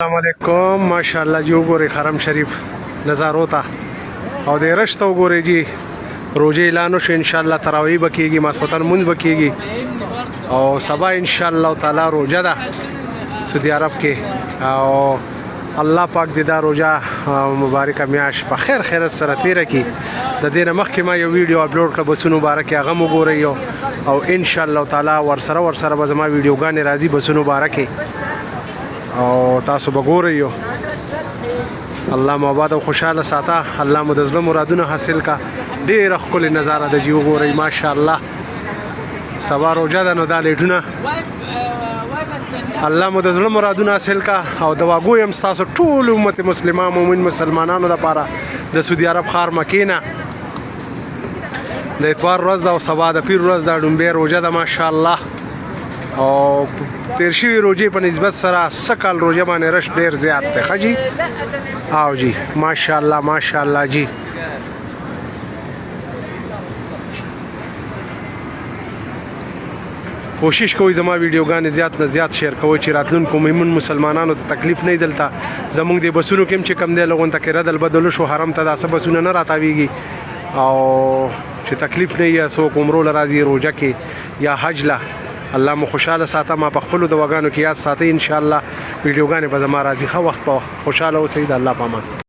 السلام علیکم ماشاءالله جی وګورئ حرم شریف نظارو ته او د رش ته وګورئ جی روزه اعلان وشو ان شاء الله تراویح به کیږي ماسپتن مونږ به کیږي او سبا ان شاء الله تعالی روزه ده سعودي عرب کې او الله پاک دې دا روزه مبارکه میاش په خیر خیرت سره تیر کړي د دې نه مخکې ما یو ویډیو اپلوډ کړ بسونو مبارک هغه وګورئ او ان شاء الله تعالی ورسره به زما ویډیوګانې راځي بسونو مبارک او تاسو وګورئ الله مو آباد او خوشاله ساته الله مو د زړه مرادونه حاصل کا ډېره ښکلې نظاره د جی وګورئ ماشاءالله سبا روزه ده نو دا لیټونه الله مو د زړه مرادونه حاصل کا او دعا کوم تاسو ټول امت مسلمان مومن مسلمانانو لپاره د سعودي عرب ښار مکې نه د اتوار ورځ ده او سبا د پیر ورځ ده ډومبۍ روزه ده ماشاءالله او تیر شوي روزې په نسبت سره سکل روزه باندې رش ډېر زیات دی ښه جي او جی ماشاءالله ماشاءالله جی کوشش کوئ زما ویډیوګانې زیات نه زیات شیر کوئ چې راتلونکو میمون مسلمانانو ته تکلیف نه دلته زمونږ د بسونو کې چې کم دی لغون ته کې ردل بدلو شو حرم ته داسې بسونه نه راتاویږي او چې تکلیف نه یا څوک عمرو له راځي روزه کې یا حج له الله مو خوشاله ساته ما په خپلو دواګانو کې یاد ساتئ ان شاء الله ویډیوګانې به زما راځي ښه وخت په خوشاله اوسئ د الله په امان